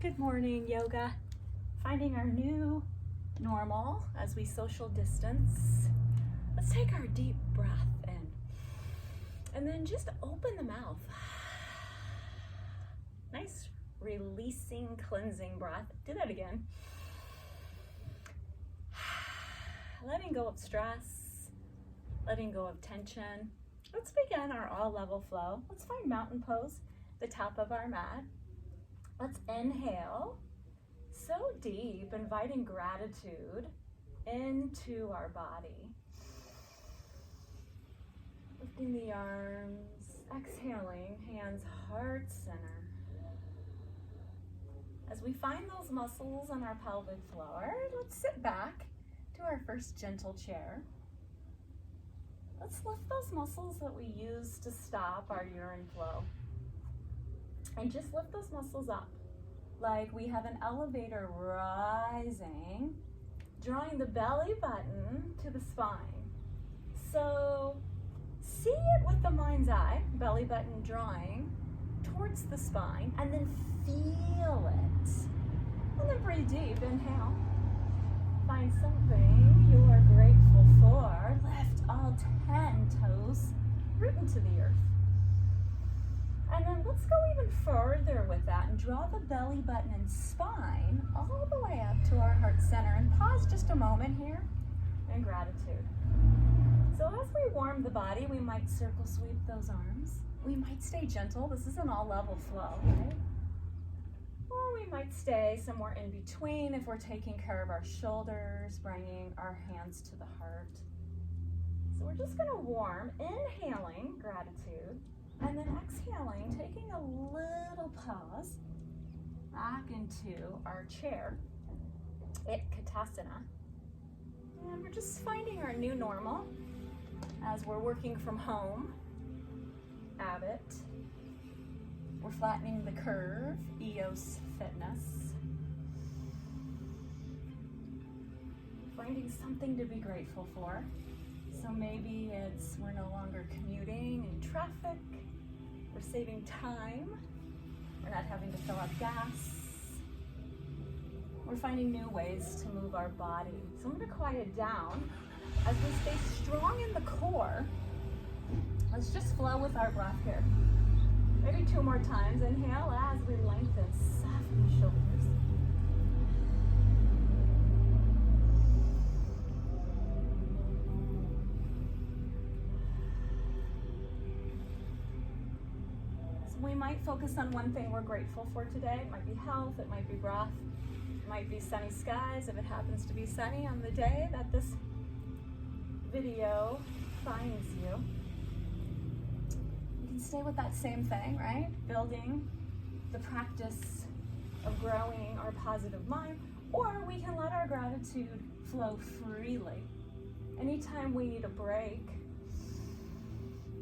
Good morning, yoga. Finding our new normal as we social distance. Let's take our deep breath in and then just open the mouth. Nice releasing, cleansing breath. Do that again. Letting go of stress, letting go of tension. Let's begin our all level flow. Let's find mountain pose, the top of our mat. Let's inhale so deep, inviting gratitude into our body. Lifting the arms, exhaling, hands heart center. As we find those muscles on our pelvic floor, let's sit back to our first gentle chair. Let's lift those muscles that we use to stop our urine flow. And just lift those muscles up like we have an elevator rising, drawing the belly button to the spine. So see it with the mind's eye, belly button drawing towards the spine, and then feel it. And then breathe deep, inhale. Find something you are grateful for. Lift all 10 toes, root into the earth. And then let's go even further with that and draw the belly button and spine all the way up to our heart center. And pause just a moment here in gratitude. So as we warm the body, we might circle sweep those arms. We might stay gentle. This is an all level flow, right? Or we might stay somewhere in between if we're taking care of our shoulders, bringing our hands to the heart. So we're just gonna warm, inhaling gratitude, and then exhaling, taking a little pause back into our chair, Utkatasana. And we're just finding our new normal as we're working from home, Abbott. We're flattening the curve, EOS Fitness. Finding something to be grateful for. So maybe it's we're no longer commuting in traffic. We're saving time. We're not having to fill up gas. We're finding new ways to move our body. So I'm gonna quiet down. As we stay strong in the core, let's just flow with our breath here. Maybe 2 more times. Inhale as we lengthen, soften the shoulders. We might focus on one thing we're grateful for today. It might be health, it might be breath, it might be sunny skies if it happens to be sunny on the day that this video finds you. You can stay with that same thing, right? Building the practice of growing our positive mind, or we can let our gratitude flow freely. Anytime we need a break,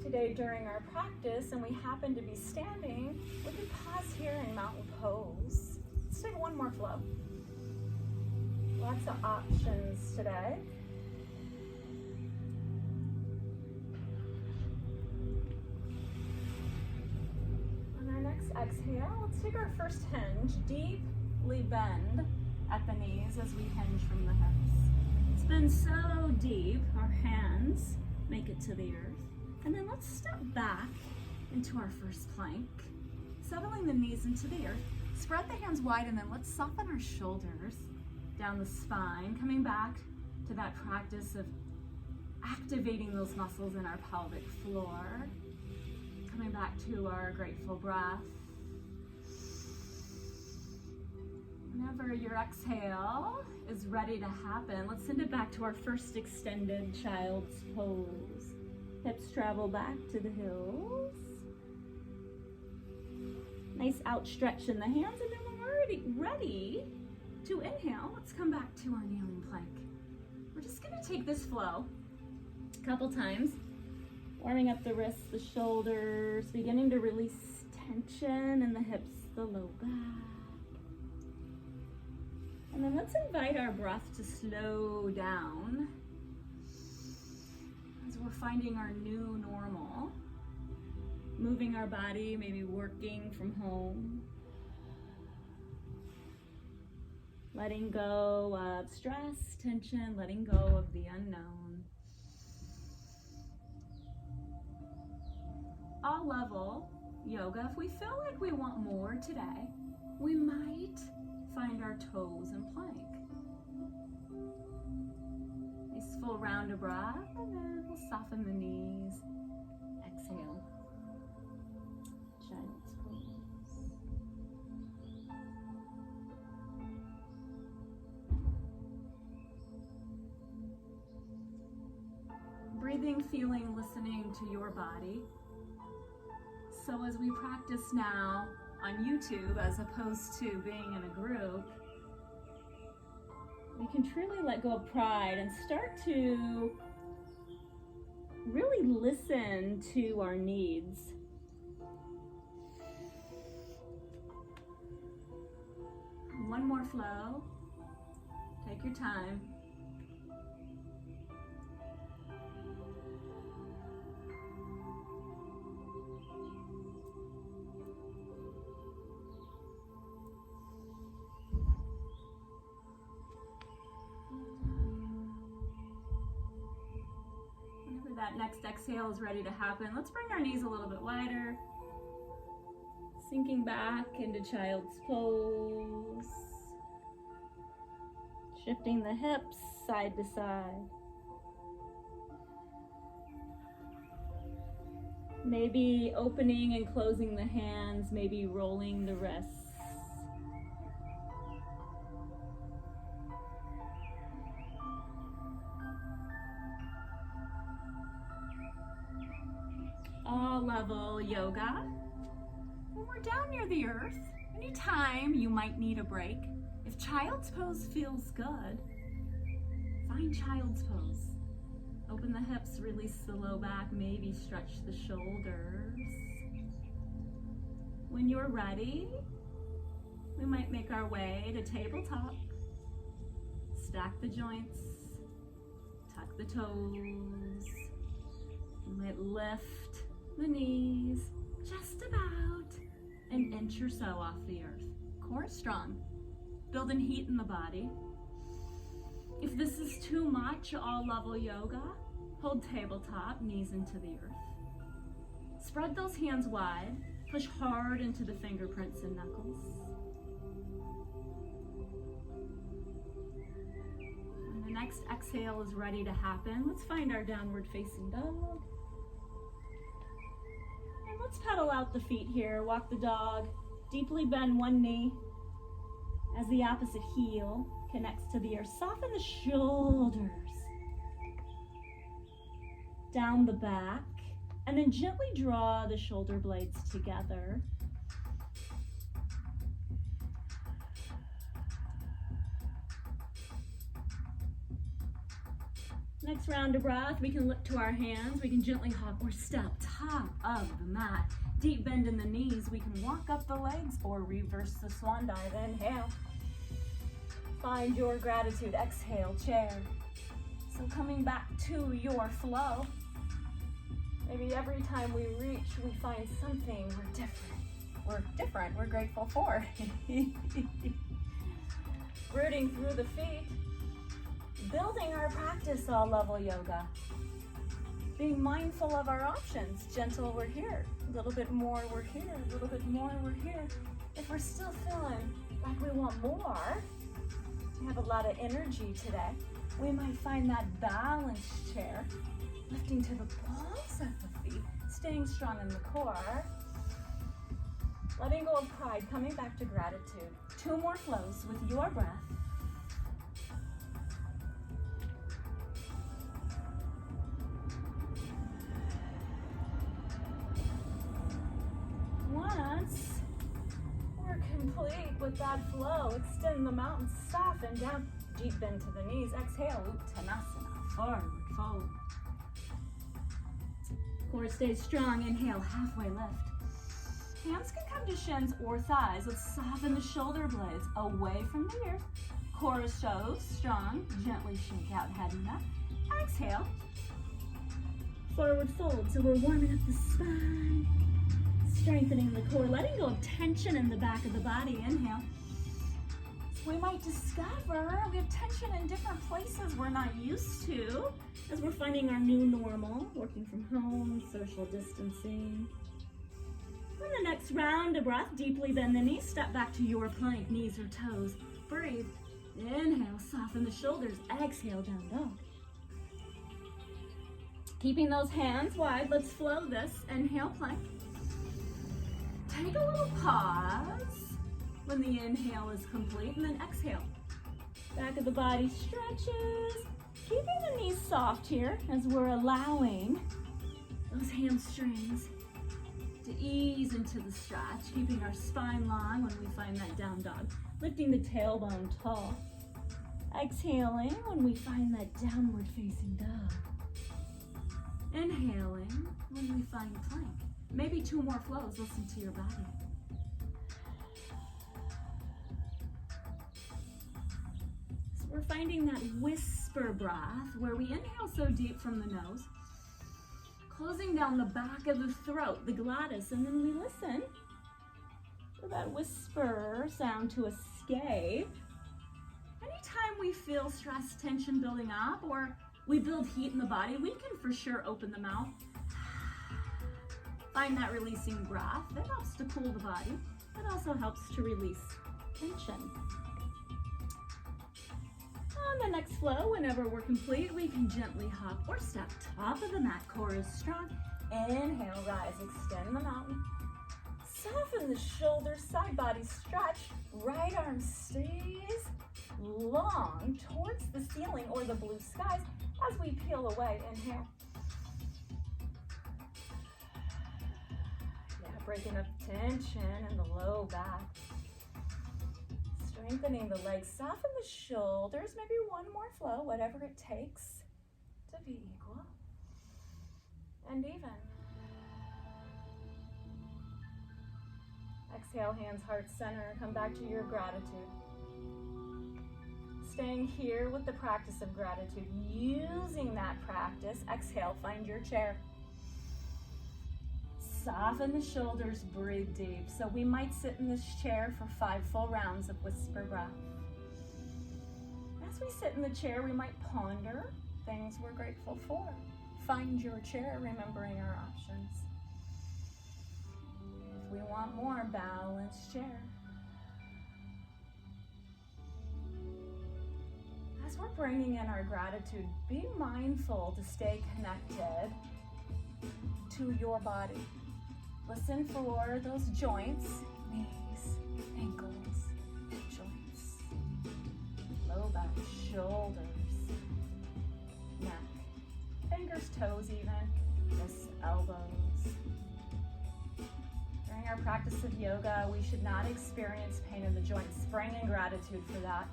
today during our practice and we happen to be standing, we can pause here in mountain pose. Let's take one more flow. Lots of options today. On our next exhale, let's take our first hinge. Deeply bend at the knees as we hinge from the hips. It's been so deep, our hands make it to the earth. And then let's step back into our first plank, settling the knees into the earth. Spread the hands wide and then let's soften our shoulders down the spine, coming back to that practice of activating those muscles in our pelvic floor, coming back to our grateful breath. Whenever your exhale is ready to happen, let's send it back to our first extended child's pose. Hips travel back to the heels. Nice outstretch in the hands, and then when we're already ready to inhale, let's come back to our kneeling plank. We're just gonna take this flow a couple times, warming up the wrists, the shoulders, beginning to release tension in the hips, the low back. And then let's invite our breath to slow down. We're finding our new normal, moving our body, maybe working from home. Letting go of stress, tension, letting go of the unknown. All level yoga, if we feel like we want more today, we might find our toes in plank. Nice full round of breath, and then we'll soften the knees. Exhale. Child's pose. Breathing, feeling, listening to your body. So as we practice now on YouTube, as opposed to being in a group, we can truly let go of pride and start to really listen to our needs. One more flow. Take your time. That next exhale is ready to happen. Let's bring our knees a little bit wider. Sinking back into child's pose. Shifting the hips side to side. Maybe opening and closing the hands, maybe rolling the wrists. All level yoga. When we're down near the earth, anytime you might need a break, if child's pose feels good, find child's pose. Open the hips, release the low back, maybe stretch the shoulders. When you're ready, we might make our way to tabletop. Stack the joints, tuck the toes. You might lift the knees just about an inch or so off the earth. Core strong, building heat in the body. If this is too much, all level yoga, hold tabletop, knees into the earth. Spread those hands wide, push hard into the fingerprints and knuckles. When the next exhale is ready to happen, let's find our downward facing dog. Let's pedal out the feet here. Walk the dog. Deeply bend one knee as the opposite heel connects to the earth. Soften the shoulders. Down the back. And then gently draw the shoulder blades together. Next round of breath, we can look to our hands. We can gently hop or step top of the mat. Deep bend in the knees. We can walk up the legs or reverse the swan dive. Inhale. Find your gratitude. Exhale, chair. So coming back to your flow. Maybe every time we reach, we find something we're grateful for. Rooting through the feet. Building our practice, all level yoga. Being mindful of our options. Gentle, we're here. A little bit more, we're here. A little bit more, we're here. If we're still feeling like we want more, we have a lot of energy today, we might find that balanced chair, lifting to the balls of the feet, staying strong in the core. Letting go of pride, coming back to gratitude. 2 more flows with your breath. Once we're complete with that flow, extend the mountains, soften down, deep bend to the knees. Exhale, Uttanasana, forward fold. Core stays strong. Inhale, halfway lift. Hands can come to shins or thighs. Let's soften the shoulder blades away from the earth. Core is so strong. Gently shake out head and neck. Exhale, forward fold. So we're warming up the spine. Strengthening the core, letting go of tension in the back of the body. Inhale. We might discover we have tension in different places we're not used to as we're finding our new normal, working from home, social distancing. On the next round of breath, deeply bend the knees, step back to your plank, knees or toes. Breathe. Inhale, soften the shoulders. Exhale, down dog. Keeping those hands wide, let's flow this. Inhale, plank. Take a little pause when the inhale is complete, and then exhale. Back of the body stretches. Keeping the knees soft here as we're allowing those hamstrings to ease into the stretch, keeping our spine long when we find that down dog. Lifting the tailbone tall. Exhaling when we find that downward facing dog. Inhaling when we find plank. Maybe 2 more flows, listen to your body. So we're finding that whisper breath where we inhale so deep from the nose, closing down the back of the throat, the glottis, and then we listen for that whisper sound to escape. Anytime we feel stress, tension building up, or we build heat in the body, we can for sure open the mouth. Find that releasing breath. That helps to cool the body. It also helps to release tension. On the next flow, whenever we're complete, we can gently hop or step. Top of the mat, core is strong. Inhale, rise, extend the mountain. Soften the shoulders, side body stretch. Right arm stays long towards the ceiling or the blue skies as we peel away. Inhale. Breaking up tension in the low back. Strengthening the legs, soften the shoulders, maybe 1 more flow, whatever it takes to be equal and even. Exhale, hands heart center, come back to your gratitude. Staying here with the practice of gratitude, using that practice. Exhale, find your chair. Soften the shoulders, breathe deep. So we might sit in this chair for 5 full rounds of whisper breath. As we sit in the chair, we might ponder things we're grateful for. Find your chair, remembering our options. If we want more, balanced chair. As we're bringing in our gratitude, be mindful to stay connected to your body. Listen for those joints, knees, ankles, hip joints, low back, shoulders, neck, fingers, toes even, wrists, elbows. During our practice of yoga, we should not experience pain in the joints. Bring in gratitude for that.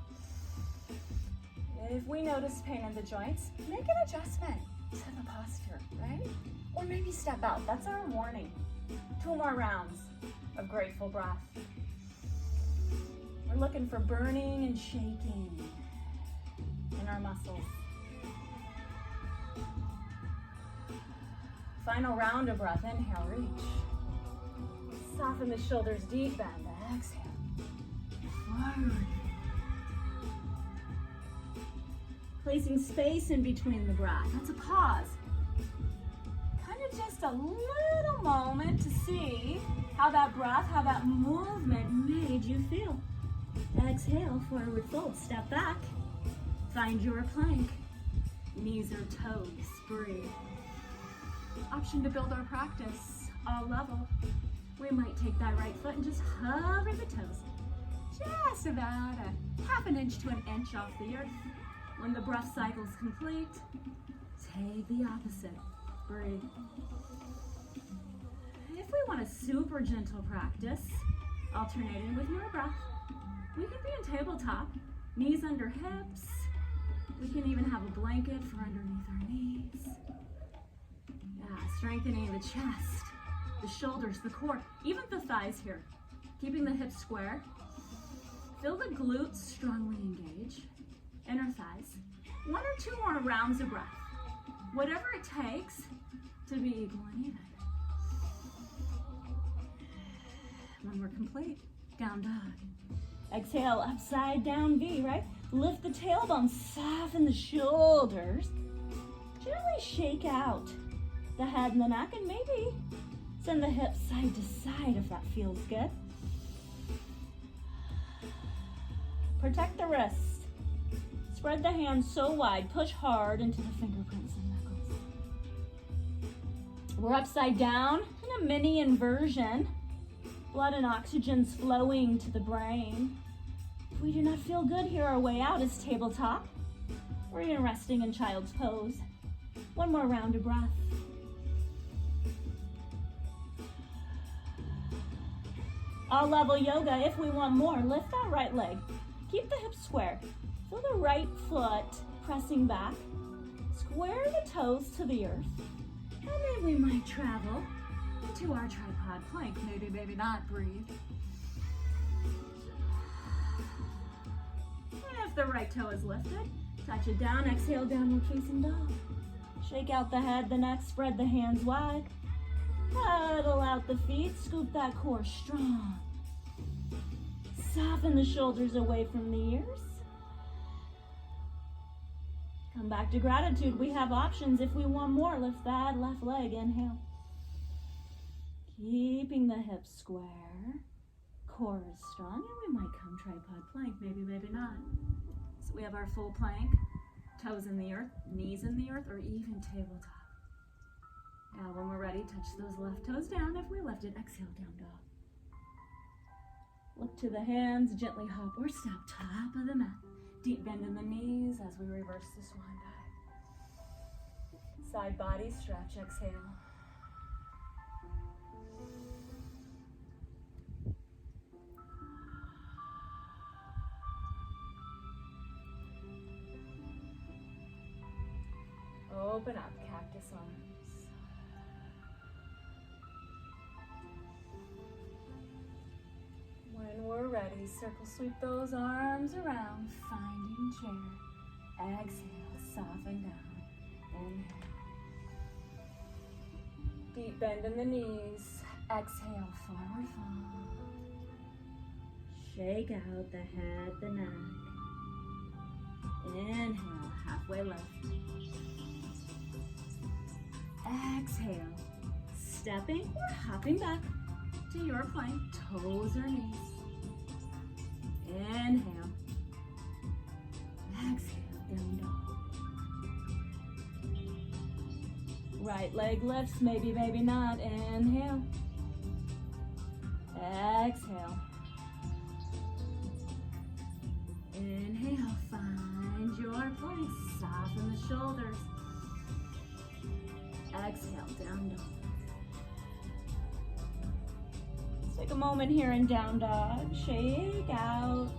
If we notice pain in the joints, make an adjustment to the posture, right? Or maybe step out. That's our warning. 2 more rounds of grateful breath. We're looking for burning and shaking in our muscles. Final round of breath. Inhale, reach. Soften the shoulders, deep bend. Exhale. Forward. Placing space in between the breath. That's a pause. Just a little moment to see how that breath, how that movement made you feel. Exhale, forward fold, step back. Find your plank. Knees or toes, breathe. Option to build our practice, all level. We might take that right foot and just hover the toes. Just about a 1/2 inch to 1 inch off the earth. When the breath cycle is complete, take the opposite. Breathe. If we want a super gentle practice, alternating with more breath, we can be in tabletop, knees under hips. We can even have a blanket for underneath our knees. Yeah, strengthening the chest, the shoulders, the core, even the thighs here. Keeping the hips square. Feel the glutes strongly engage. Inner thighs. 1 or 2 more rounds of breath. Whatever it takes to be equal and even. When we're complete, down dog. Exhale, upside down V, right? Lift the tailbone, soften the shoulders. Gently shake out the head and the neck, and maybe send the hips side to side if that feels good. Protect the wrists. Spread the hands so wide, push hard into the fingerprints and knuckles. We're upside down in a mini inversion. Blood and oxygen's flowing to the brain. If we do not feel good here, our way out is tabletop. We're even resting in child's pose. One more round of breath. All level yoga. If we want more, lift that right leg. Keep the hips square. Feel the right foot pressing back. Square the toes to the earth. And then we might travel into our tripod plank. Maybe, maybe not. Breathe. And if the right toe is lifted, touch it down. Exhale, downward facing dog. Shake out the head, the neck, spread the hands wide. Pedal out the feet, scoop that core strong. Soften the shoulders away from the ears. Come back to gratitude. We have options. If we want more, lift that left leg. Inhale. Keeping the hips square. Core is strong. And we might come tripod plank. Maybe, maybe not. So we have our full plank. Toes in the earth, knees in the earth, or even tabletop. Now when we're ready, touch those left toes down. If we lift it, exhale, down dog. Look to the hands, gently hop or step, top of the mat. Deep bend in the knees as we reverse the swan dive. Side body stretch, exhale. Open up, cactus arms. When we're ready, circle sweep those arms around, finding chair. Exhale, soften down. Inhale. Deep bend in the knees. Exhale, forward fold. Shake out the head, the neck. Inhale, halfway lift. Exhale, stepping or hopping back to your plank, toes or knees. Inhale, exhale, down dog. Right leg lifts, maybe, maybe not. Inhale, exhale. Inhale, find your plank, soften the shoulders. Exhale, down dog. Let's take a moment here in down dog. Shake out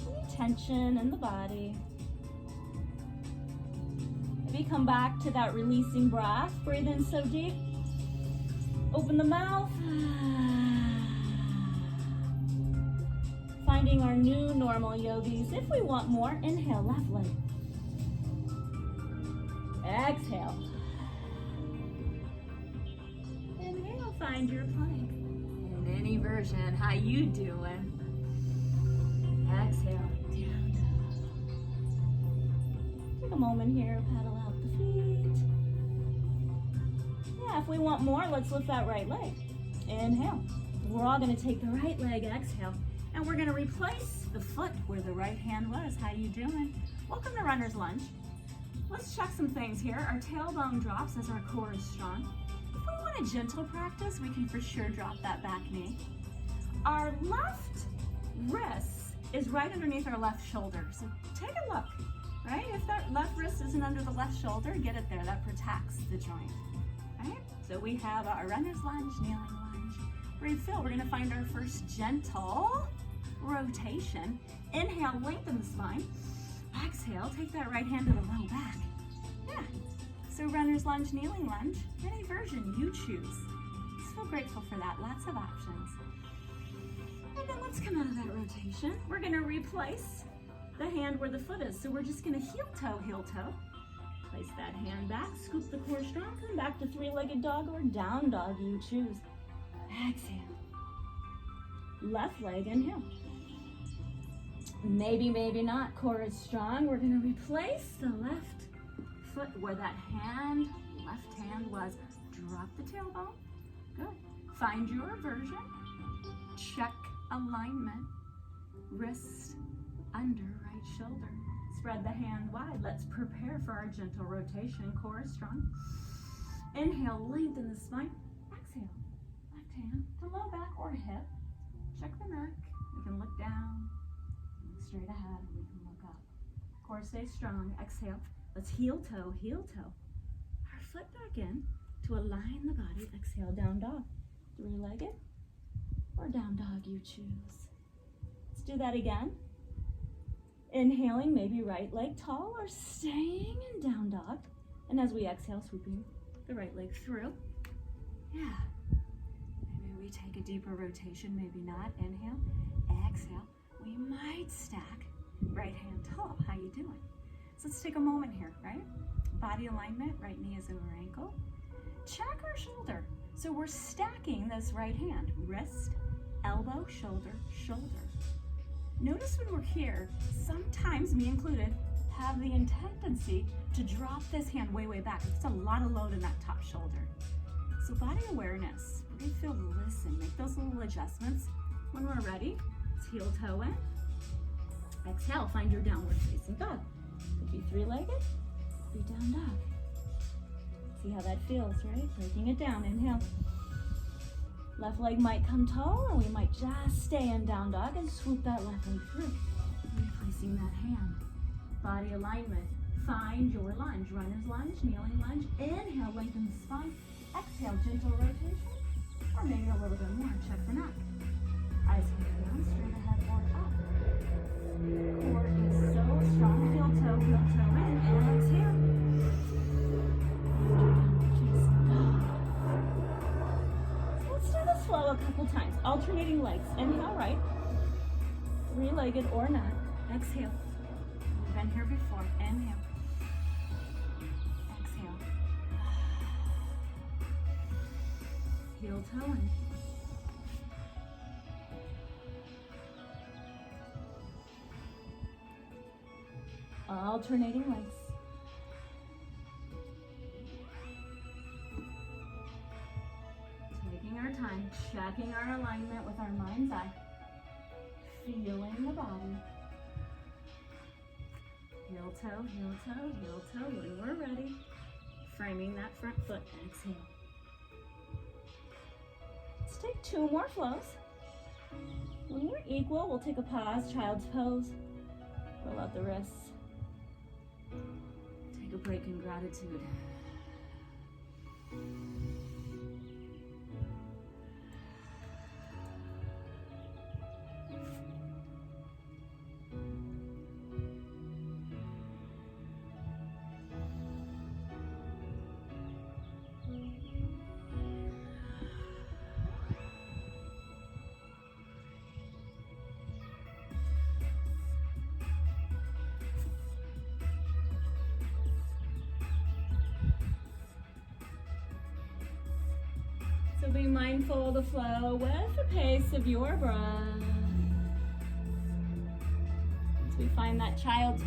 any tension in the body. Maybe come back to that releasing breath. Breathe in so deep. Open the mouth. Finding our new normal yogis. If we want more, inhale, left leg. Exhale. Find your plank in any version. How you doing? Exhale, down dog. Take a moment here, paddle out the feet. Yeah, if we want more, let's lift that right leg. Inhale. We're all gonna take the right leg, exhale, and we're gonna replace the foot where the right hand was. How you doing? Welcome to runner's lunge. Let's check some things here. Our tailbone drops as our core is strong. If we want a gentle practice, we can for sure drop that back knee. Our left wrist is right underneath our left shoulder. So take a look, right? If that left wrist isn't under the left shoulder, get it there. That protects the joint, right? So we have our runner's lunge, kneeling lunge. Breathe, fill. We're gonna find our first gentle rotation. Inhale, lengthen the spine. Exhale, take that right hand to the low back. Yeah. So runner's lunge, kneeling lunge, any version you choose. So grateful for that, lots of options. And then let's come out of that rotation. We're gonna replace the hand where the foot is. So we're just gonna heel toe. Place that hand back, scoop the core strong, come back to three-legged dog or down dog, you choose. Exhale. Left leg, inhale. Maybe, maybe not. Core is strong. We're gonna replace the left foot where that left hand was. Drop the tailbone. Good. Find your version. Check alignment. Wrist under right shoulder. Spread the hand wide. Let's prepare for our gentle rotation. Core is strong. Inhale, lengthen the spine. Exhale, left hand to low back or hip. Check the neck. We can look down, look straight ahead, and we can look up. Core stays strong. Exhale. Let's heel toe, heel toe. Our foot back in to align the body. Exhale, down dog. Three-legged or down dog, you choose. Let's do that again. Inhaling, maybe right leg tall or staying in down dog. And as we exhale, swooping the right leg through. Yeah. Maybe we take a deeper rotation, maybe not. Inhale, exhale. We might stack right hand tall. How you doing? So let's take a moment here, right? Body alignment, right knee is over ankle. Check our shoulder. So we're stacking this right hand. Wrist, elbow, shoulder, shoulder. Notice when we're here, sometimes, me included, have the tendency to drop this hand way, way back. It's a lot of load in that top shoulder. So body awareness, we're gonna feel to listen, make those little adjustments. When we're ready, let's heel toe in. Exhale, find your downward facing dog. Could be three-legged, be down dog. See how that feels, right? Breaking it down, inhale. Left leg might come tall, or we might just stay in down dog and swoop that left leg through. Replacing that hand. Body alignment. Find your lunge. Runner's lunge, kneeling lunge. Inhale, lengthen the spine. Exhale, gentle rotation. Or maybe a little bit more. Check the neck. Eyes come down, straight ahead or up. Core is so strong. Heel toe in. And exhale. Let's do this flow a couple times. Alternating legs. Inhale, right. Three-legged or not. Exhale. We've been here before. Inhale. Exhale. Heel toe in. Alternating legs. Taking our time, checking our alignment with our mind's eye. Feeling the body. Heel toe, heel toe, heel toe. When we're ready, framing that front foot. Exhale. Let's take two more flows. When we're equal, we'll take a pause, child's pose. Roll out the wrists. Take a break in gratitude. So be mindful of the flow with the pace of your breath. As we find that child's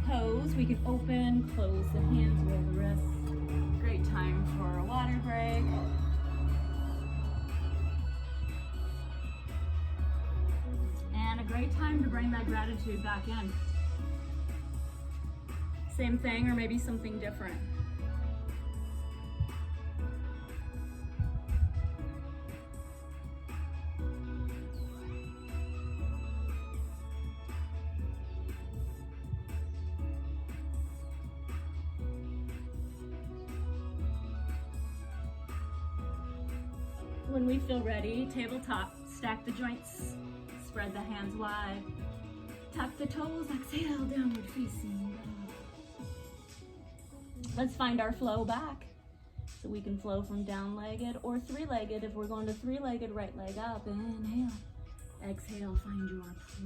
pose, we can open, close the hands, roll the wrists. Great time for a water break. And a great time to bring that gratitude back in. Same thing or maybe something different. When we feel ready, tabletop, stack the joints, spread the hands wide, tuck the toes, exhale, downward facing dog. Let's find our flow back. So we can flow from down-legged or three-legged. If we're going to three-legged, right leg up, inhale. Exhale, find your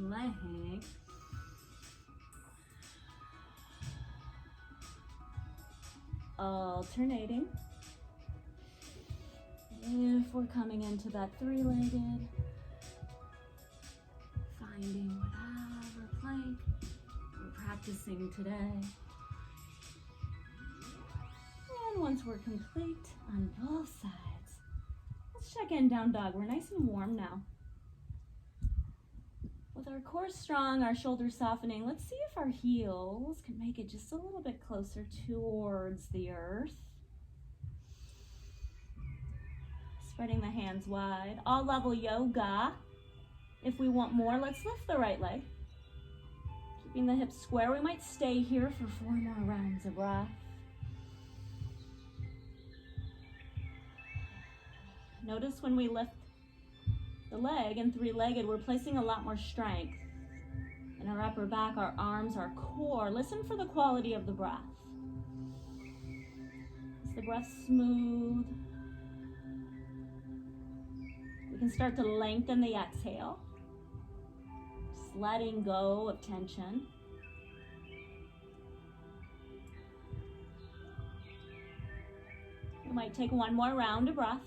plank. Alternating. If we're coming into that three-legged, finding whatever plank relaxing today. And once we're complete on both sides, let's check in, down dog. We're nice and warm now. With our core strong, our shoulders softening, let's see if our heels can make it just a little bit closer towards the earth. Spreading the hands wide. All level yoga. If we want more, let's lift the right leg. Keeping the hips square. We might stay here for 4 more rounds of breath. Notice when we lift the leg in three-legged, we're placing a lot more strength in our upper back, our arms, our core. Listen for the quality of the breath. Is the breath smooth? We can start to lengthen the exhale. Just letting go of tension. We might take 1 more round of breath.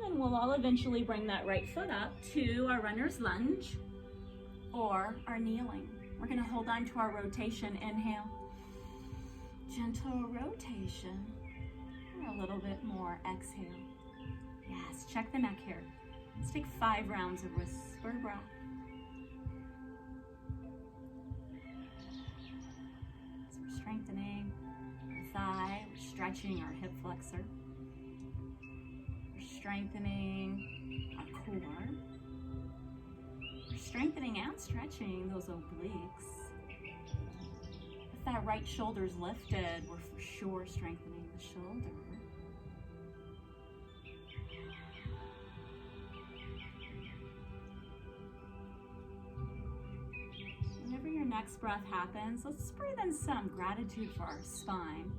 And we'll all eventually bring that right foot up to our runner's lunge or our kneeling. We're going to hold on to our rotation. Inhale. Gentle rotation. And a little bit more. Exhale. Yes, check the neck here. Let's take 5 rounds of whisper breath. So we're strengthening our thigh. We're stretching our hip flexor. Strengthening our core. We're strengthening and stretching those obliques. If that right shoulder's lifted, we're for sure strengthening the shoulder. Whenever your next breath happens, let's breathe in some gratitude for our spine.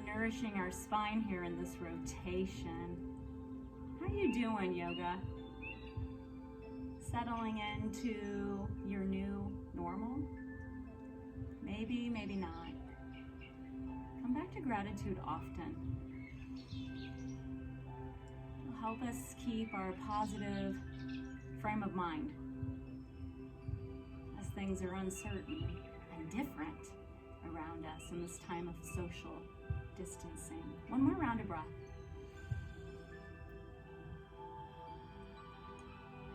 Nourishing our spine here in this rotation. How are you doing, yoga? Settling into your new normal? Maybe, maybe not. Come back to gratitude often. It'll help us keep our positive frame of mind as things are uncertain and different around us in this time of social distancing. 1 more round of breath.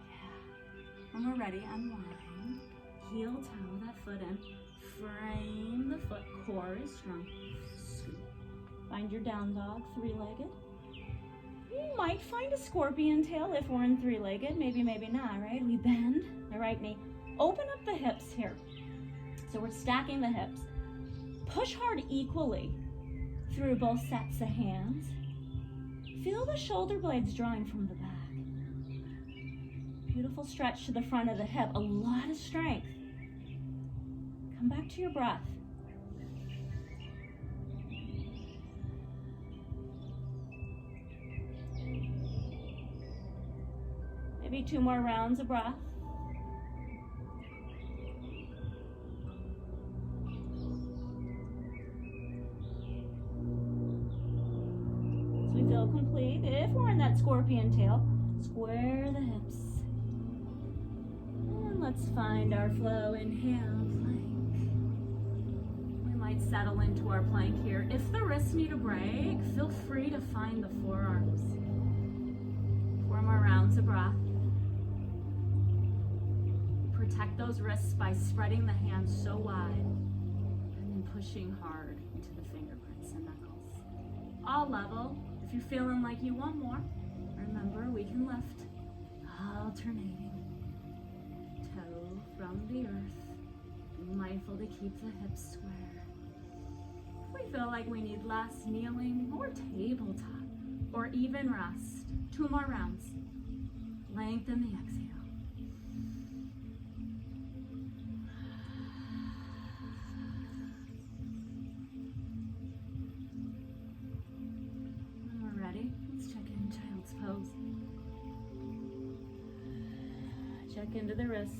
Yeah. When we're ready, unwind. Heel toe that foot in. Frame the foot. Core is strong. Scoop. Find your down dog, 3-legged. You might find a scorpion tail if we're in 3-legged. Maybe, maybe not, right? We bend the right knee. Open up the hips here. So we're stacking the hips. Push hard equally through both sets of hands. Feel the shoulder blades drawing from the back. Beautiful stretch to the front of the hip. A lot of strength. Come back to your breath. Maybe 2 more rounds of breath. Feel complete. If we're in that scorpion tail, square the hips. And let's find our flow. Inhale, plank. We might settle into our plank here. If the wrists need a break, feel free to find the forearms. 4 more rounds of breath. Protect those wrists by spreading the hands so wide and then pushing hard into the fingerprints and knuckles. All level. If you're feeling like you want more, remember we can lift, alternating, toe from the earth. Be mindful to keep the hips square. If we feel like we need less, kneeling or tabletop, or even rest, 2 more rounds. Lengthen the exhale. Pose. Check into the wrists.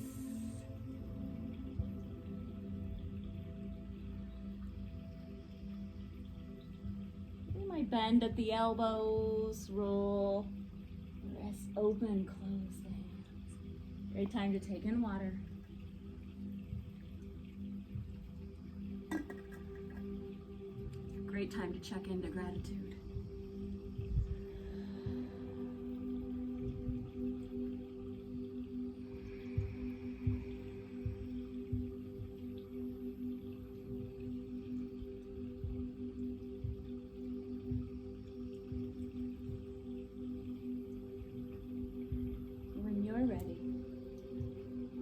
We might bend at the elbows, roll, wrists open, close the hands. Great time to take in water. great time to check into gratitude. When you're ready,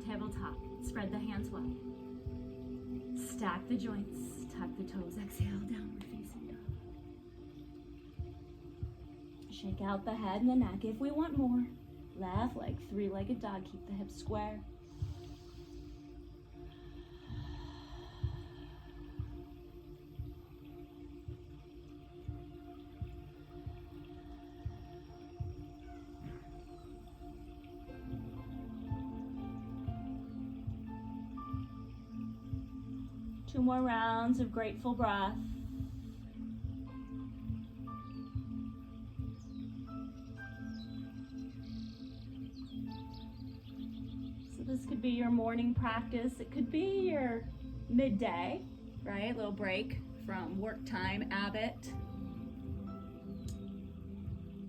tabletop, spread the hands wide. Stack the joints, tuck the toes, exhale, downward facing dog. Shake out the head and the neck if we want more. Left leg, three-legged dog, keep the hips square. Two more rounds of grateful breath. So this could be your morning practice. It could be your midday, right? A little break from work time. Abbott.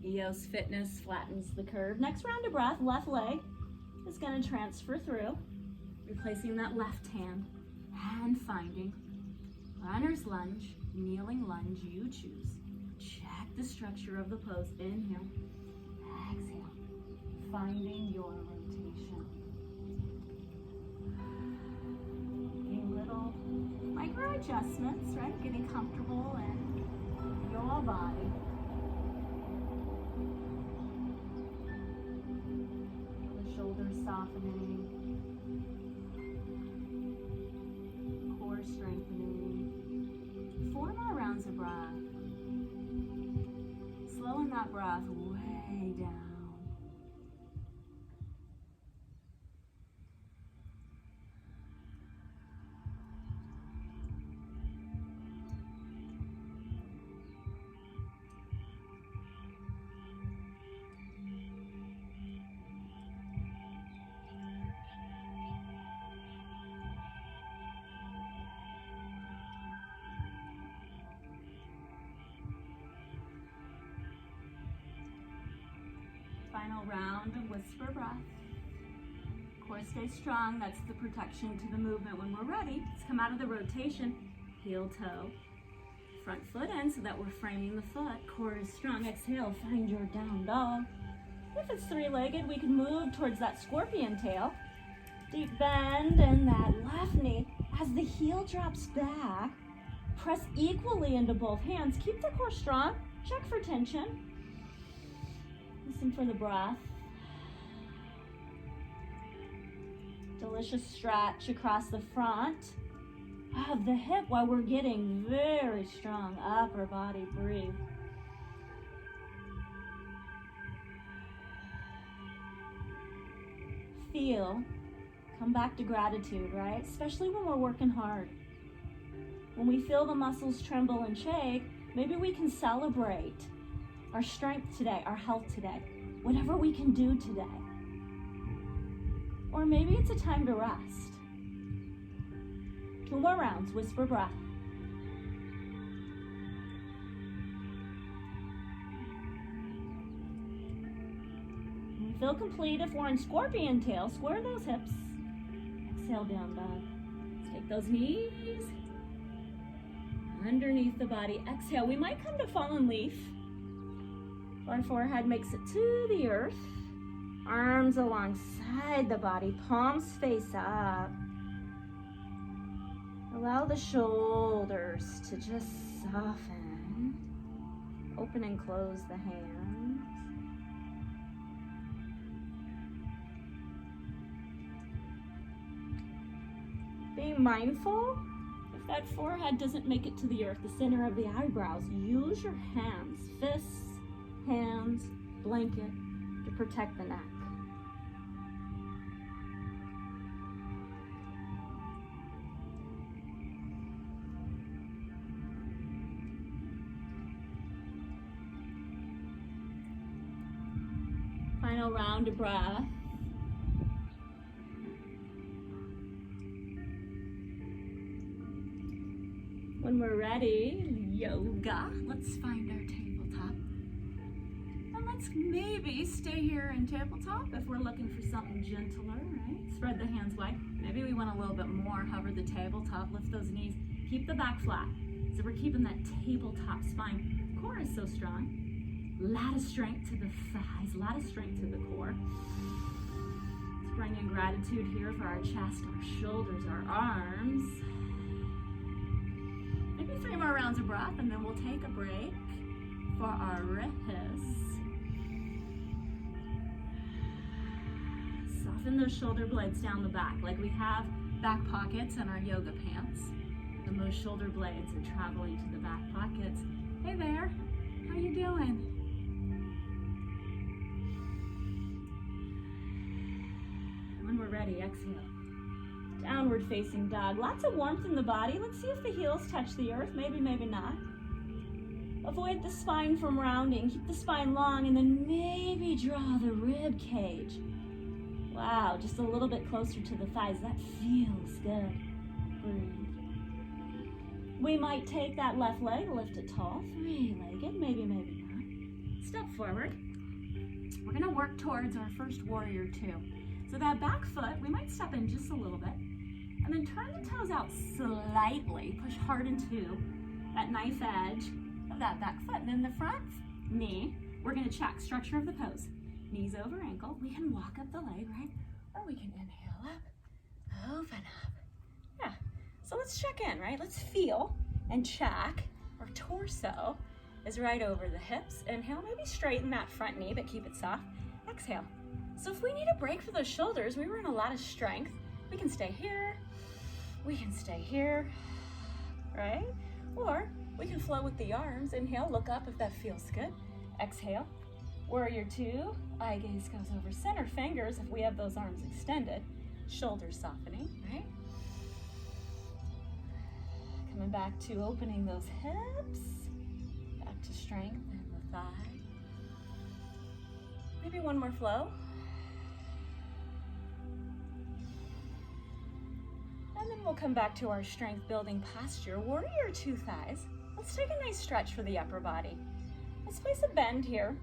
EOS Fitness flattens the curve. Next round of breath, left leg is going to transfer through, replacing that left hand. Hand finding, runner's lunge, kneeling lunge, you choose. Check the structure of the pose. Inhale, exhale, finding your rotation. Making little micro adjustments, right? Getting comfortable in your body. The shoulders softening. Strengthening. 4 more rounds of breath. Slowing that breath way down. Final round of whisper breath. Core stay strong. That's the protection to the movement. When we're ready, let's come out of the rotation. Heel toe. Front foot in so that we're framing the foot. Core is strong. Exhale, find your down dog. If it's three-legged, we can move towards that scorpion tail. Deep bend in that left knee. As the heel drops back, press equally into both hands. Keep the core strong. Check for tension. Listen for the breath. Delicious stretch across the front of the hip while we're getting very strong upper body. Breathe. Feel. Come back to gratitude, right? Especially when we're working hard. When we feel the muscles tremble and shake, maybe we can celebrate our strength today, our health today, whatever we can do today. Or maybe it's a time to rest. 2 more rounds, whisper breath. And feel complete if we're in scorpion tail. Square those hips. Exhale, down dog. Let's take those knees underneath the body. Exhale. We might come to fallen leaf. Our forehead makes it to the earth. Arms alongside the body, palms face up. Allow the shoulders to just soften. Open and close the hands. Being mindful, if that forehead doesn't make it to the earth, the center of the eyebrows, use your hands, fists, hands, blanket to protect the neck. Final round of breath. When we're ready, yoga. Let's find our tabletop. And let's maybe stay here in tabletop if we're looking for something gentler, right? Spread the hands wide. Maybe we want a little bit more. Hover the tabletop, lift those knees. Keep the back flat. So we're keeping that tabletop spine. Core is so strong. Lot of strength to the thighs, lot of strength to the core. Let's bring in gratitude here for our chest, our shoulders, our arms. Maybe 3 more rounds of breath, and then we'll take a break for our wrists. Soften those shoulder blades down the back, like we have back pockets in our yoga pants. And those shoulder blades are traveling to the back pockets. Hey there, how you doing? When we're ready, exhale. Downward facing dog. Lots of warmth in the body. Let's see if the heels touch the earth. Maybe, maybe not. Avoid the spine from rounding. Keep the spine long and then maybe draw the rib cage. Wow, just a little bit closer to the thighs. That feels good. Breathe. We might take that left leg, lift it tall, 3-legged, maybe, maybe not. Step forward. We're gonna work towards our first warrior 2. So that back foot, we might step in just a little bit, and then turn the toes out slightly, push hard into that knife edge of that back foot. And then the front knee, we're gonna check structure of the pose. Knees over ankle, we can walk up the leg, right? Or we can inhale up, open up. Yeah, so let's check in, right? Let's feel and check. Our torso is right over the hips. Inhale, maybe straighten that front knee, but keep it soft. Exhale. So if we need a break for those shoulders, we were in a lot of strength, we can stay here, we can stay here, right? Or we can flow with the arms. Inhale, look up if that feels good. Exhale, warrior 2, eye gaze goes over center, fingers if we have those arms extended, shoulders softening, right? Coming back to opening those hips, back to strength in the thigh. Maybe one more flow. And then we'll come back to our strength building posture. Warrior 2 thighs. Let's take a nice stretch for the upper body. Let's place a bend here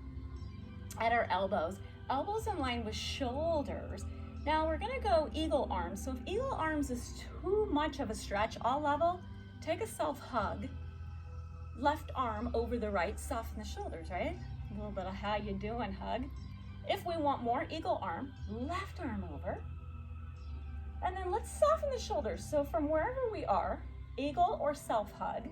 at our elbows. Elbows in line with shoulders. Now we're gonna go eagle arms. So if eagle arms is too much of a stretch, all level, take a self hug. Left arm over the right, soften the shoulders, right? A little bit of how you doing hug. If we want more, eagle arm, left arm over. And then let's soften the shoulders. So from wherever we are, eagle or self hug,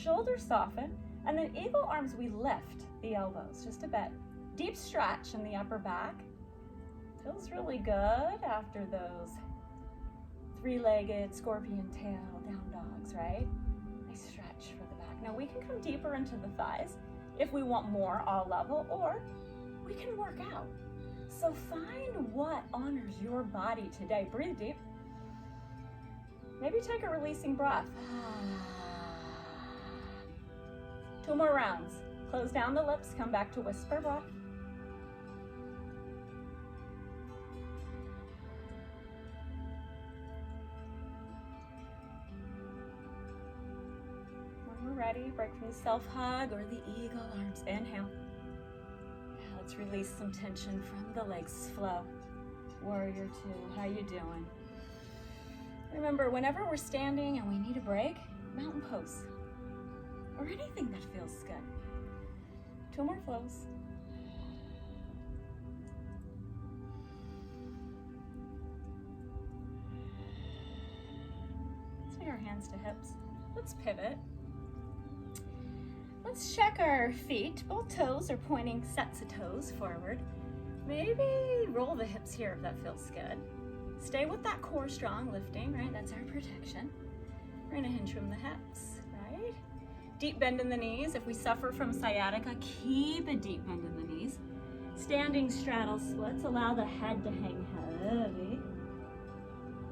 shoulders soften, and then eagle arms, we lift the elbows just a bit. Deep stretch in the upper back. Feels really good after those 3-legged scorpion tail down dogs, right? Nice stretch for the back. Now we can come deeper into the thighs if we want more all level, or we can work out. So find what honors your body today. Breathe deep. Maybe take a releasing breath. 2 more rounds. Close down the lips, come back to whisper breath. When we're ready, break from the self-hug or the eagle arms. Inhale. Let's release some tension from the legs. Flow. Warrior 2, how you doing? Remember, whenever we're standing and we need a break, mountain pose, or anything that feels good. 2 more flows. Let's bring our hands to hips. Let's pivot. Let's check our feet. Both toes are pointing sets of toes forward. Maybe roll the hips here if that feels good. Stay with that core strong, lifting, right? That's our protection. We're gonna hinge from the hips, right? Deep bend in the knees. If we suffer from sciatica, keep a deep bend in the knees. Standing straddle splits, allow the head to hang heavy.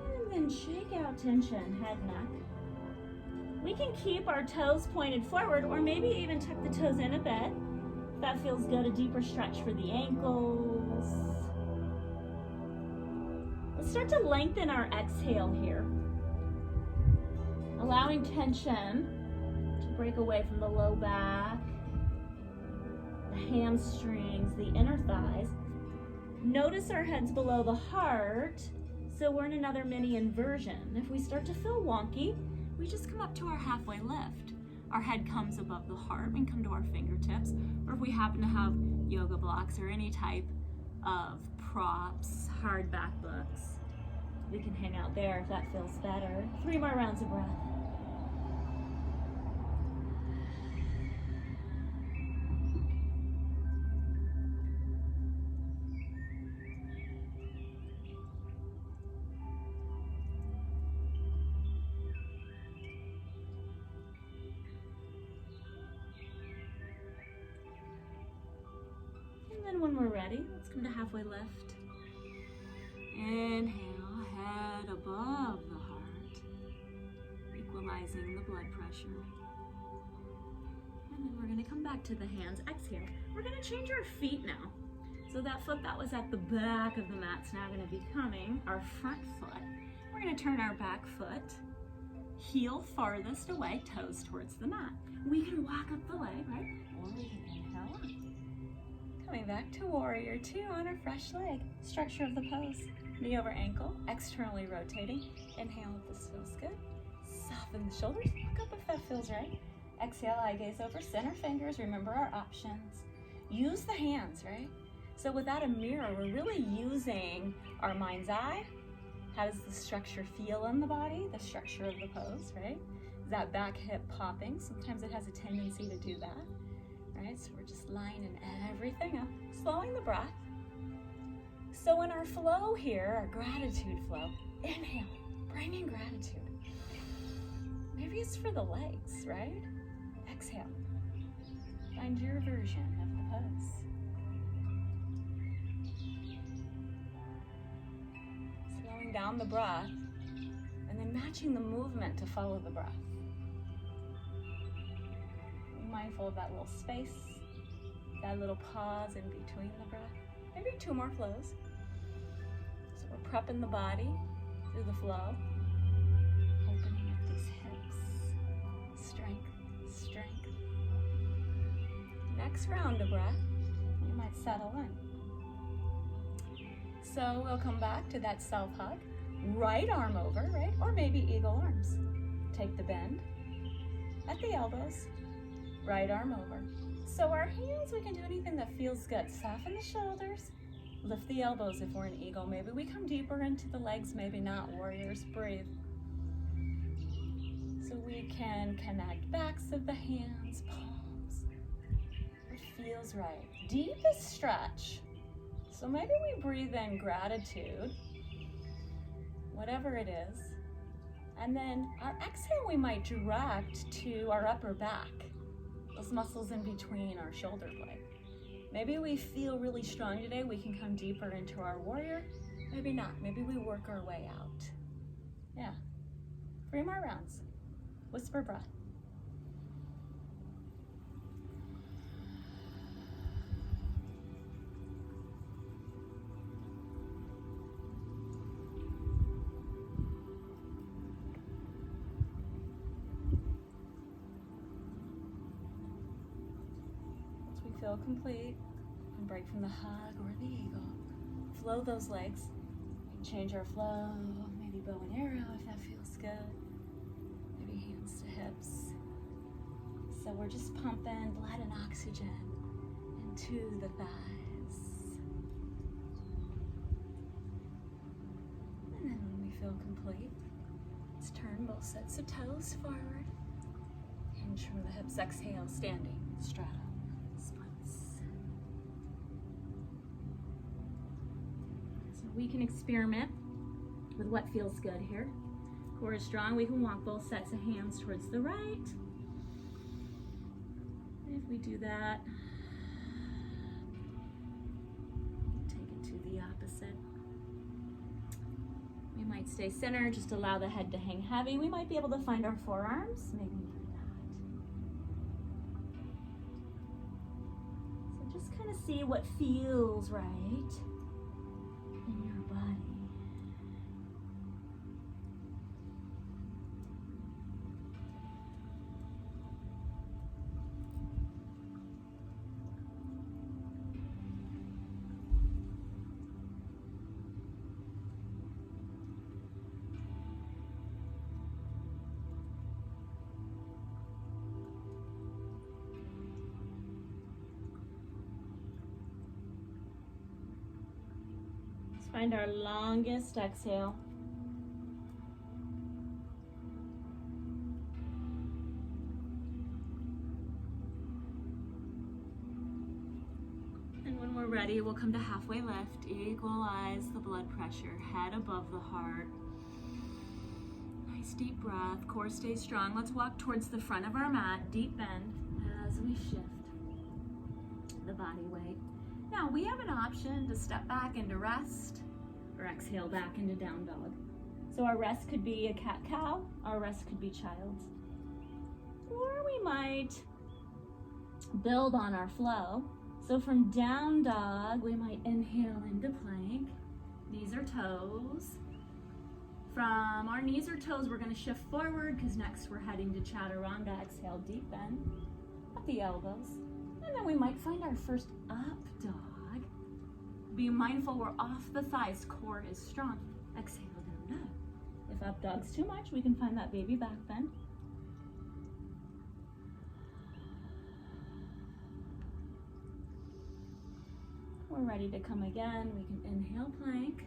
And then shake out tension, head, neck. We can keep our toes pointed forward, or maybe even tuck the toes in a bit. If that feels good, a deeper stretch for the ankles. Let's start to lengthen our exhale here. Allowing tension to Break away from the low back, the hamstrings, the inner thighs. Notice our head's below the heart, so we're in another mini inversion. If we start to feel wonky, we just come up to our halfway lift. Our head comes above the heart, we can come to our fingertips, or if we happen to have yoga blocks or any type of props, hard back books, we can hang out there if that feels better. 3 more rounds of breath. And then when we're ready, let's come to halfway lift. Inhale, head above the heart, equalizing the blood pressure. And then we're going to come back to the hands. Exhale. We're going to change our feet now. So that foot that was at the back of the mat is now going to be becoming our front foot. We're going to turn our back foot, heel farthest away, toes towards the mat. We can walk up the leg, right? Or we can inhale up. Coming back to warrior 2 on our fresh leg. Structure of the pose. Knee over ankle, externally rotating. Inhale if this feels good. Soften the shoulders. Look up if that feels right. Exhale, eye gaze over center fingers. Remember our options. Use the hands, right? So without a mirror, we're really using our mind's eye. How does the structure feel in the body? The structure of the pose, right? Is that back hip popping? Sometimes it has a tendency to do that, right? So we're just lining everything up, slowing the breath. So in our flow here, our gratitude flow, inhale, bring in gratitude. Maybe it's for the legs, right? Exhale. Find your version of the pose. Slowing down the breath and then matching the movement to follow the breath. Be mindful of that little space, that little pause in between the breath. Maybe 2 more flows. So we're prepping the body through the flow, opening up these hips, strength, strength. Next round of breath, you might settle in. So we'll come back to that self-hug, right arm over, right? Or maybe eagle arms. Take the bend at the elbows, right arm over. So our hands, we can do anything that feels good. Soften the shoulders, lift the elbows if we're an eagle. Maybe we come deeper into the legs, maybe not. Warriors, breathe. So we can connect backs of the hands, palms. It feels right. Deepest stretch. So maybe we breathe in gratitude, whatever it is. And then our exhale we might direct to our upper back. Those muscles in between our shoulder blade. Maybe we feel really strong today, we can come deeper into our warrior. Maybe not, maybe we work our way out. Yeah, 3 more rounds. Whisper breath. Feel complete and break from the hug or the eagle. Flow those legs. We can change our flow, maybe bow and arrow if that feels good. Maybe hands to hips. So we're just pumping blood and oxygen into the thighs. And then when we feel complete, let's turn both sets of toes forward. Hinge from the hips. Exhale, standing, straddle. We can experiment with what feels good here. Core is strong. We can walk both sets of hands towards the right. And if we do that, take it to the opposite. We might stay centered, just allow the head to hang heavy. We might be able to find our forearms. Maybe do that. So just kind of see what feels right in your body. Find our longest exhale. And when we're ready, we'll come to halfway lift. Equalize the blood pressure, head above the heart. Nice deep breath, core stays strong. Let's walk towards the front of our mat, deep bend as we shift the body weight. Now we have an option to step back into rest or exhale back into down dog. So our rest could be a cat-cow, our rest could be child's. Or we might build on our flow. So from down dog, we might inhale into plank, knees or toes. From our knees or toes, we're gonna shift forward because next we're heading to chaturanga. Exhale, deep bend at the elbows. And then we might find our first up dog. Be mindful we're off the thighs, core is strong. Exhale, down dog. If up dog's too much, we can find that baby back bend. We're ready to come again. We can inhale plank.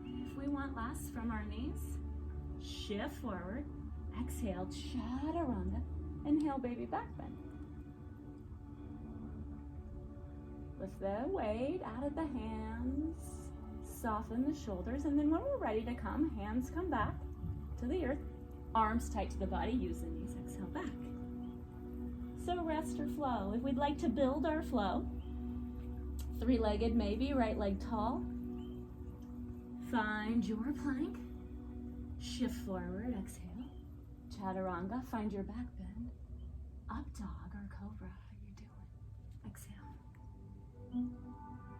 If we want less from our knees, shift forward. Exhale, chaturanga. Inhale, baby back bend. Lift the weight out of the hands. Soften the shoulders. And then when we're ready to come, hands come back to the earth. Arms tight to the body. Use the knees. Exhale back. So rest or flow. If we'd like to build our flow, three-legged maybe, right leg tall. Find your plank. Shift forward, exhale. Chaturanga, find your back bend. Up dog or cobra, how you doing? Exhale.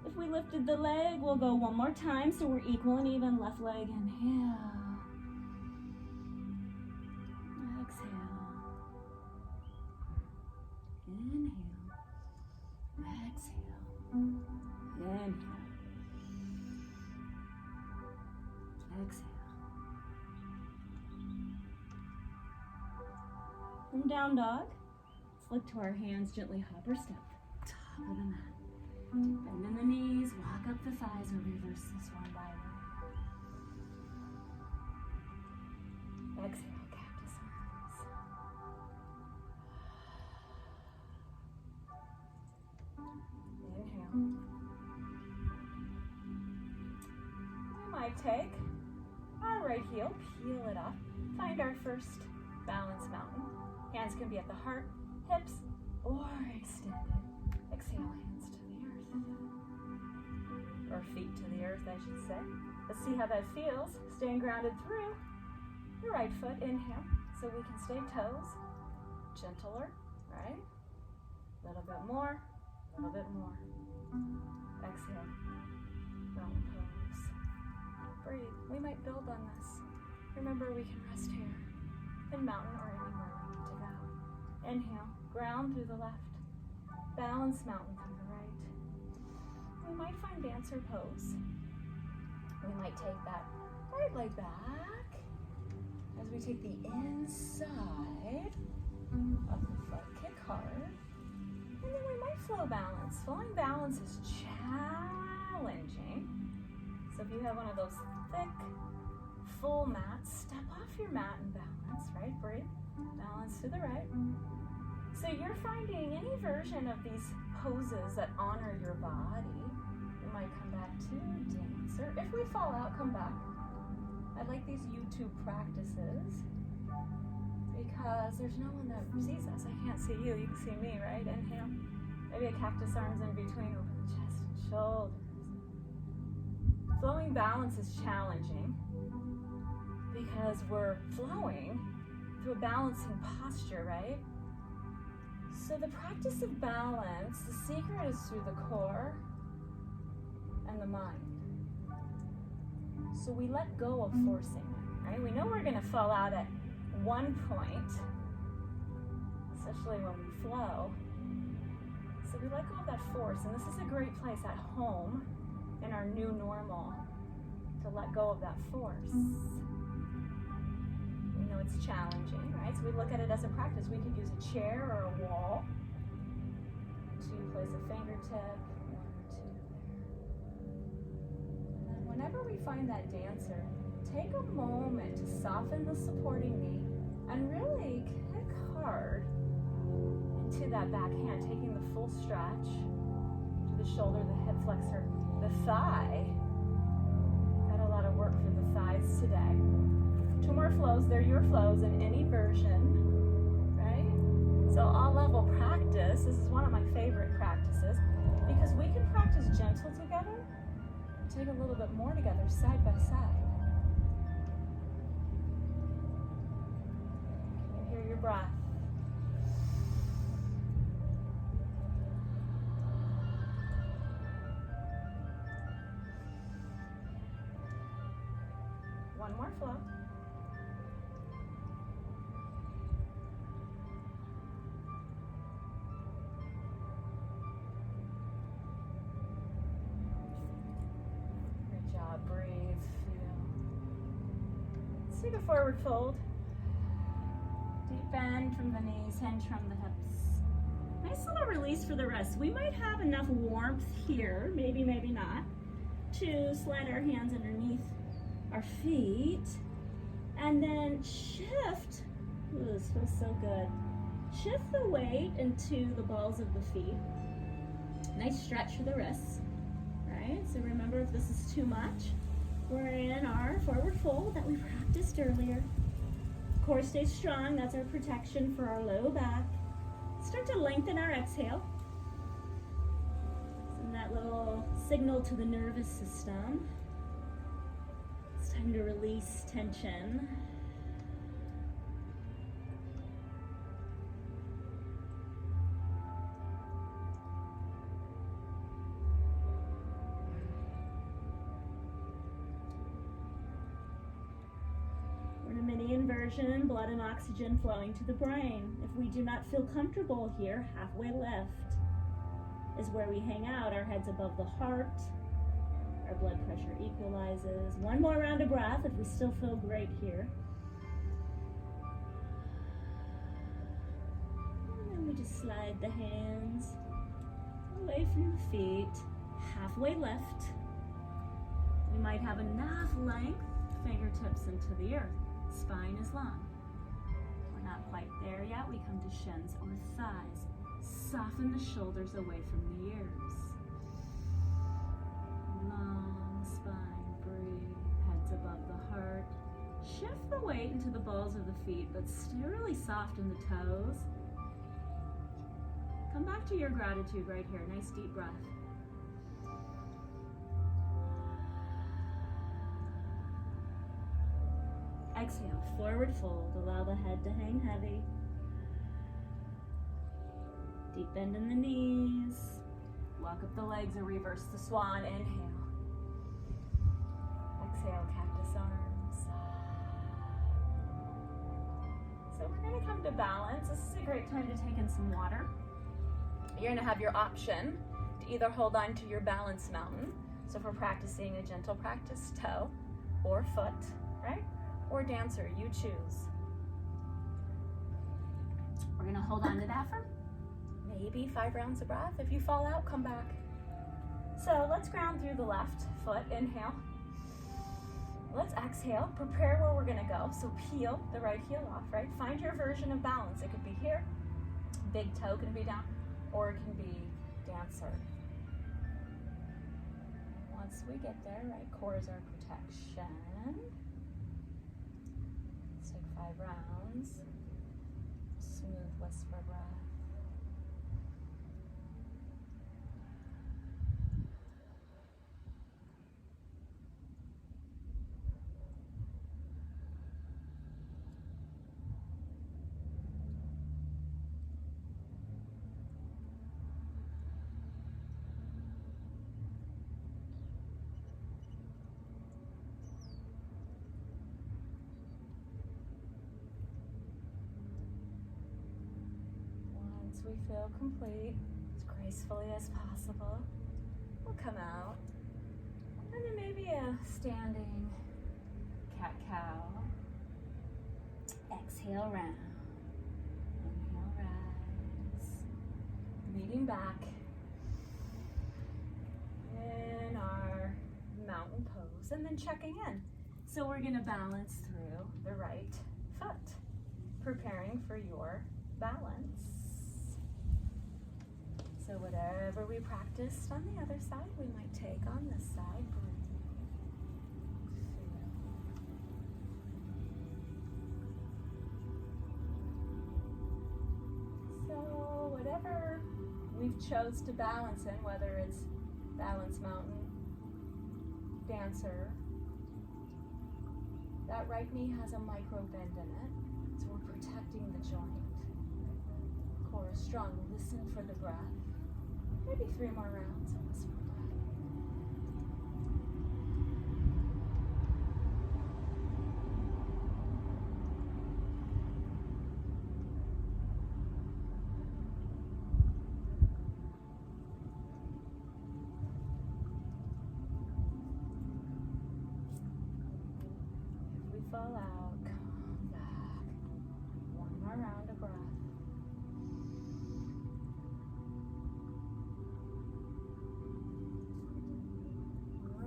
If we lifted the leg, we'll go one more time so we're equal and even. Left leg, inhale. Exhale. Inhale. Exhale. Inhale. Exhale. From down dog, let's look to our hands, gently hop or step. Top of the mat. Bend in the knees, walk up the thighs, or reverse this one by one. Exhale, cactus arms. Inhale. We might take our right heel, peel it up, find our first balance mountain. Hands can be at the heart, hips, or extended. Exhale, hands to the earth. Or feet to the earth, I should say. Let's see how that feels. Staying grounded through the right foot. Inhale, so we can stay toes. Gentler, right? A little bit more, a little bit more. Exhale, mountain pose. Breathe. We might build on this. Remember, we can rest here in mountain or anywhere we need to go. Inhale, ground through the left. Balance mountain through the right. We might find dancer pose. We might take that right leg back as we take the inside of the foot. Kick hard. And then we might flow balance. Flowing balance is challenging. So if you have one of those thick, full mats, step off your mat and balance, right? Breathe. Balance to the right. So you're finding any version of these poses that honor your body. You might come back to dancer. If we fall out, come back. I like these YouTube practices because there's no one that sees us. I can't see you, you can see me, right? Inhale. Maybe a cactus arms in between, open the chest and shoulders. Flowing balance is challenging because we're flowing through a balancing posture, right? So the practice of balance, the secret is through the core and the mind. So we let go of forcing it, right? We know we're gonna fall out at one point, especially when we flow. So we let go of that force, and this is a great place at home in our new normal to let go of that force. We know it's challenging, right? So we look at it as a practice. We could use a chair or a wall to place a fingertip, one or two there. whenever we find that dancer, take a moment to soften the supporting knee and really kick hard into that back hand, taking the full stretch to the shoulder, the hip flexor, the thigh. Got a lot of work for the thighs today. 2 more flows. They're your flows in any version, right? So all level practice, this is one of my favorite practices because we can practice gentle together and take a little bit more together side by side. Can you hear your breath? One more flow. Good job, breathe, feel. Let's take a forward fold. Deep bend from the knees, hinge from the hips. Nice little release for the wrists. We might have enough warmth here, maybe, maybe not, to slide our hands underneath our feet, and then shift. Ooh, this feels so good. Shift the weight into the balls of the feet. Nice stretch for the wrists, right? So remember, if this is too much, we're in our forward fold that we practiced earlier. Core stays strong, that's our protection for our low back. Start to lengthen our exhale. Send that little signal to the nervous system. Time to release tension. We're in a mini inversion, blood and oxygen flowing to the brain. If we do not feel comfortable here, halfway lift is where we hang out, our heads above the heart. Our blood pressure equalizes. One more round of breath if we still feel great here. And then we just slide the hands away from the feet. Halfway lift. We might have enough length, fingertips into the earth. Spine is long. We're not quite there yet. We come to shins or thighs. Soften the shoulders away from the ears. Long spine, breathe, heads above the heart. Shift the weight into the balls of the feet, but stay really soft in the toes. Come back to your gratitude right here. Nice deep breath. Exhale, forward fold. Allow the head to hang heavy. Deep bend in the knees. Walk up the legs or reverse the swan. Inhale. Exhale, cactus arms. So we're going to come to balance. This is a great time to take in some water. You're going to have your option to either hold on to your balance mountain. So if we're practicing a gentle practice, toe or foot, right? Or dancer, you choose. We're going to hold on to that for maybe 5 rounds of breath. If you fall out, come back. So let's ground through the left foot. Inhale. Let's exhale. Prepare where we're going to go. So peel the right heel off, right? Find your version of balance. It could be here. Big toe can be down, or it can be dancer. Once we get there, right, core is our protection. Let's take 5 rounds. Smooth whisper breath. We feel complete, as gracefully as possible. We'll come out. And then maybe a standing cat-cow. Exhale, round. Inhale, rise. Leaning back in our mountain pose. moves, and then checking in. So we're gonna balance through the right foot, preparing for your balance. So whatever we practiced on the other side, we might take on this side. So whatever we've chose to balance in, whether it's balance mountain, dancer, that right knee has a micro bend in it, so we're protecting the joint. Core is strong. Listen for the breath. Maybe 3 more rounds and listen for breath. If we fall out, come back. 1 more round of breath.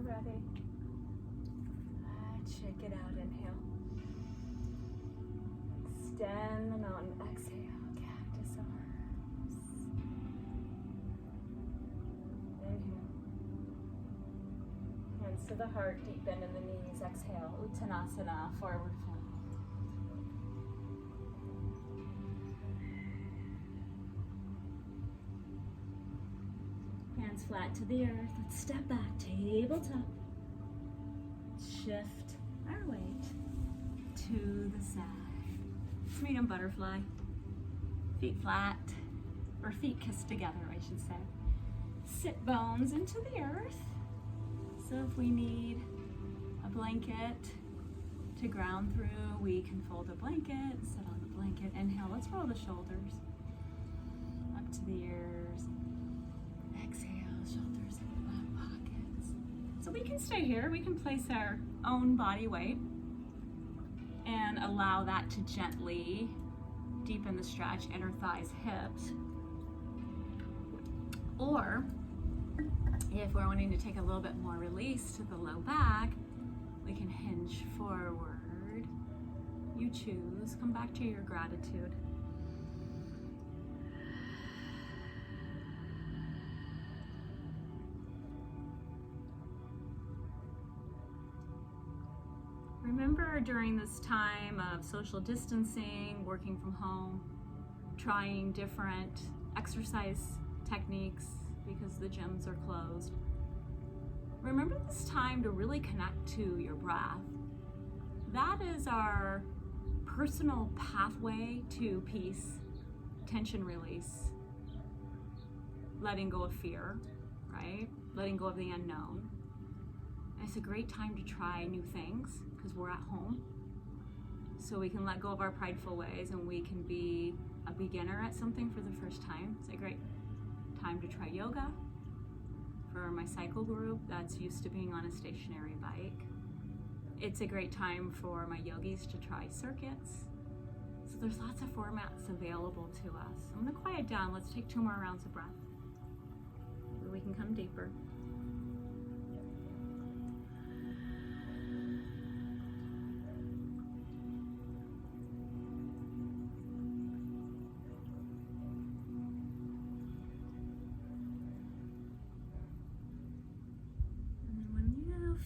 Ready? Check it out. Inhale. Extend the mountain. Exhale. Cactus arms. Inhale. Hands to the heart. Deep bend in the knees. Exhale. Uttanasana. Forward fold. Hands flat to the earth. Let's step back, tabletop. Shift our weight to the side. Let's meet in butterfly. Feet flat, or feet kissed together, I should say. Sit bones into the earth. So if we need a blanket to ground through, we can fold a blanket, sit on the blanket. Inhale, let's roll the shoulders up to the ears. Exhale, shoulders in the back pockets. So we can stay here. We can place our own body weight and allow that to gently deepen the stretch, inner thighs, hips. Or if we're wanting to take a little bit more release to the low back, we can hinge forward. You choose. Come back to your gratitude. Remember, during this time of social distancing, working from home, trying different exercise techniques because the gyms are closed. Remember this time to really connect to your breath. That is our personal pathway to peace, tension release, letting go of fear, right? Letting go of the unknown. It's a great time to try new things because we're at home. So we can let go of our prideful ways and we can be a beginner at something for the first time. It's a great time to try yoga. For my cycle group that's used to being on a stationary bike. It's a great time for my yogis to try circuits. So there's lots of formats available to us. I'm gonna quiet down. Let's take 2 more rounds of breath. Maybe we can come deeper.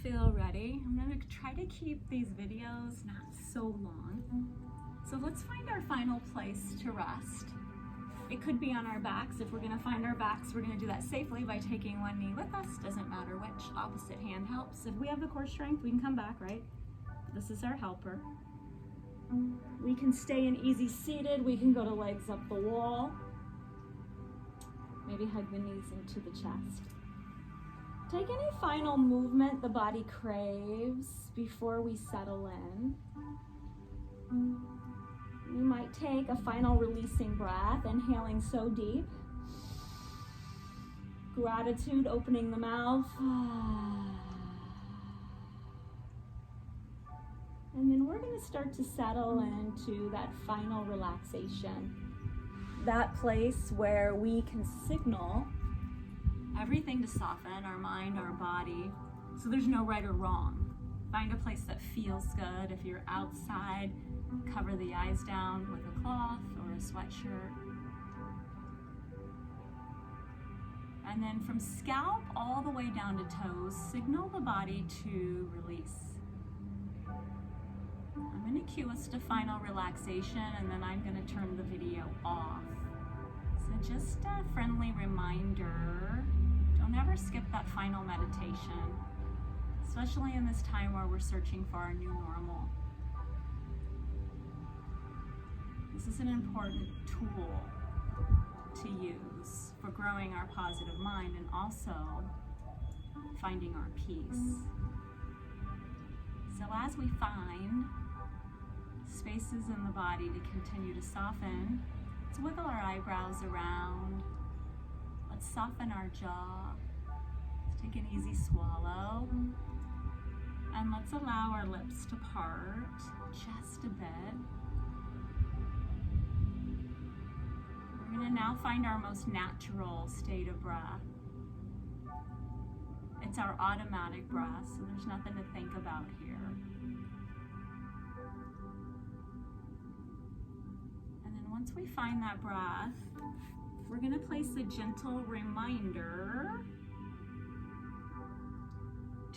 Feel ready. I'm going to try to keep these videos not so long. So let's find our final place to rest. It could be on our backs. If we're going to find our backs, we're going to do that safely by taking one knee with us. Doesn't matter which. Opposite hand helps. If we have the core strength, we can come back, right? This is our helper. We can stay in easy seated. We can go to legs up the wall. Maybe hug the knees into the chest. Take any final movement the body craves before we settle in. You might take a final releasing breath, inhaling so deep. Gratitude, opening the mouth. And then we're going to start to settle into that final relaxation. That place where we can signal everything to soften, our mind, our body, So there's no right or wrong. Find a place that feels good. If you're outside, cover the eyes down with a cloth or a sweatshirt. And then from scalp all the way down to toes, signal the body to release. I'm going to cue us to final relaxation, and then I'm going to turn the video off. So just a friendly reminder, don't ever skip that final meditation, especially in this time where we're searching for our new normal. This is an important tool to use for growing our positive mind and also finding our peace. So as we find spaces in the body to continue to soften, let's wiggle our eyebrows around. Let's soften our jaw. Let's take an easy swallow. And let's allow our lips to part just a bit. We're going to now find our most natural state of breath. It's our automatic breath, so there's nothing to think about here. And then once we find that breath, we're going to place a gentle reminder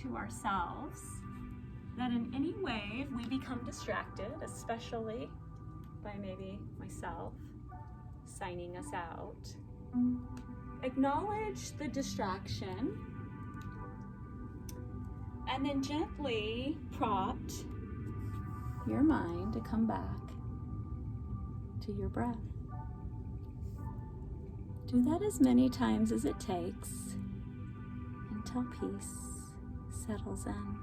to ourselves that in any way, if we become distracted, especially by maybe myself signing us out, acknowledge the distraction and then gently prompt your mind to come back to your breath. Do that as many times as it takes until peace settles in.